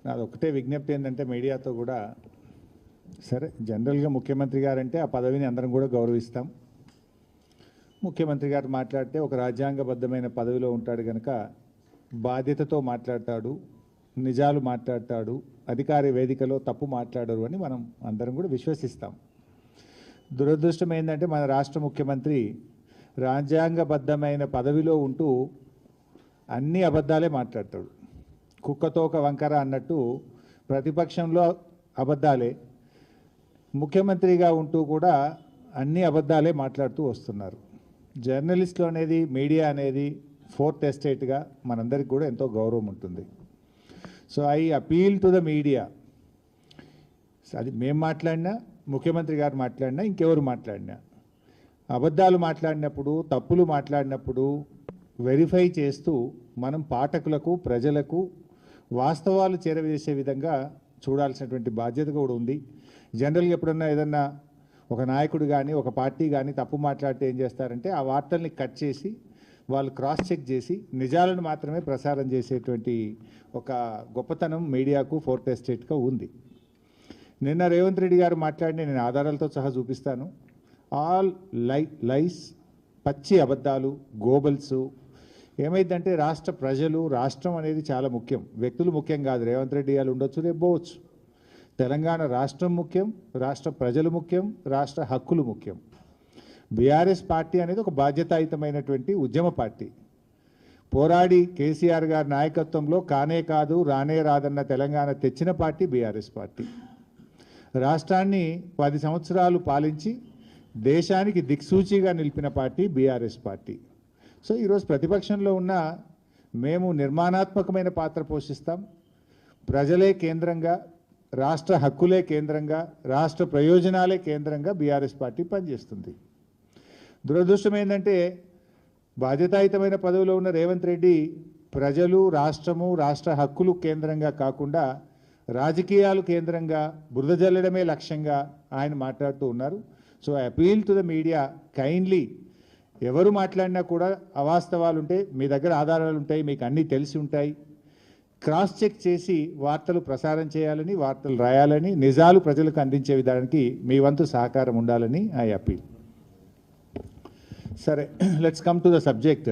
నాది ఒకటే విజ్ఞప్తి ఏంటంటే మీడియాతో కూడా సరే జనరల్గా ముఖ్యమంత్రి గారు అంటే ఆ పదవిని అందరం కూడా గౌరవిస్తాం. ముఖ్యమంత్రి గారు మాట్లాడితే ఒక రాజ్యాంగబద్ధమైన పదవిలో ఉంటాడు కనుక బాధ్యతతో మాట్లాడతాడు, నిజాలు మాట్లాడతాడు, అధికార వేదికలో తప్పు మాట్లాడరు అని మనం అందరం కూడా విశ్వసిస్తాం. దురదృష్టం ఏంటంటే మన రాష్ట్ర ముఖ్యమంత్రి రాజ్యాంగబద్ధమైన పదవిలో ఉంటూ అన్ని అబద్ధాలే మాట్లాడతాడు. కుక్కతోక వంకర అన్నట్టు ప్రతిపక్షంలో అబద్ధాలే, ముఖ్యమంత్రిగా ఉంటూ కూడా అన్ని అబద్ధాలే మాట్లాడుతూ వస్తున్నారు. జర్నలిస్టులు అనేది, మీడియా అనేది ఫోర్త్ ఎస్టేట్గా మనందరికీ కూడా ఎంతో గౌరవం ఉంటుంది. So I appeal to the media, అది మేము మాట్లాడినా, ముఖ్యమంత్రి గారు మాట్లాడినా, ఇంకెవరు మాట్లాడినా, అబద్ధాలు మాట్లాడినప్పుడు, తప్పులు మాట్లాడినప్పుడు వెరిఫై చేస్తూ మనం పాఠకులకు, ప్రజలకు వాస్తవాలు చేరవేసే విధంగా చూడాల్సినటువంటి బాధ్యత కూడా ఉంది. జనరల్గా ఎప్పుడన్నా ఏదన్నా ఒక నాయకుడు కానీ, ఒక పార్టీ కానీ తప్పు మాట్లాడితే ఏం చేస్తారంటే ఆ వార్తల్ని కట్ చేసి వాళ్ళు క్రాస్ చెక్ చేసి నిజాలను మాత్రమే ప్రసారం చేసేటువంటి ఒక గొప్పతనం మీడియాకు ఫోర్త్ ఎస్టేట్గా ఉంది. నిన్న రేవంత్ రెడ్డి గారు మాట్లాడిన, నేను ఆధారాలతో సహా చూపిస్తాను, ఆల్ లైస్, పచ్చి అబద్ధాలు, గోబల్స్. ఏమైందంటే రాష్ట్ర ప్రజలు, రాష్ట్రం అనేది చాలా ముఖ్యం, వ్యక్తులు ముఖ్యం కాదు. రేవంత్ రెడ్డి గారు ఉండొచ్చు, రేపు పోవచ్చు. తెలంగాణ రాష్ట్రం ముఖ్యం, రాష్ట్ర ప్రజలు ముఖ్యం, రాష్ట్ర హక్కులు ముఖ్యం. బీఆర్ఎస్ పార్టీ అనేది ఒక బాధ్యతాయుతమైనటువంటి ఉద్యమ పార్టీ. పోరాడి కేసీఆర్ గారి నాయకత్వంలో కానే కాదు, రానే రాదన్న తెలంగాణ తెచ్చిన పార్టీ బీఆర్ఎస్ పార్టీ. రాష్ట్రాన్ని 10 సంవత్సరాలు పాలించి దేశానికి దిక్సూచిగా నిలిపిన పార్టీ బీఆర్ఎస్ పార్టీ. సో ఈరోజు ప్రతిపక్షంలో ఉన్న మేము నిర్మాణాత్మకమైన పాత్ర పోషిస్తాం. ప్రజలే కేంద్రంగా, రాష్ట్ర హక్కులే కేంద్రంగా, రాష్ట్ర ప్రయోజనాలే కేంద్రంగా బీఆర్ఎస్ పార్టీ పనిచేస్తుంది. దురదృష్టం ఏంటంటే బాధ్యతాయుతమైన పదవిలో ఉన్న రేవంత్ రెడ్డి ప్రజలు, రాష్ట్రము, రాష్ట్ర హక్కులు కేంద్రంగా కాకుండా రాజకీయాలు కేంద్రంగా, బురద జల్లడమే లక్ష్యంగా ఆయన మాట్లాడుతూ ఉన్నారు. So I appeal to the media, kindly ఎవరు మాట్లాడినా కూడా అవాస్తవాలు ఉంటే మీ దగ్గర ఆధారాలు ఉంటాయి, మీకు అన్నీ తెలిసి ఉంటాయి, క్రాస్ చెక్ చేసి వార్తలు ప్రసారం చేయాలని, వార్తలు రాయాలని, నిజాలు ప్రజలకు అందించే విధానానికి మీ వంతు సహకారం ఉండాలని ఐ అపీల్. సరే, let's come to the subject.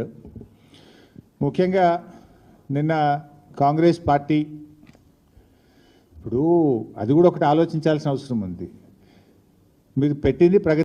ముఖ్యంగా నిన్న కాంగ్రెస్ పార్టీ, ఇప్పుడు అది కూడా ఒకటి ఆలోచించాల్సిన అవసరం ఉంది. మీరు పెట్టింది ప్రగతి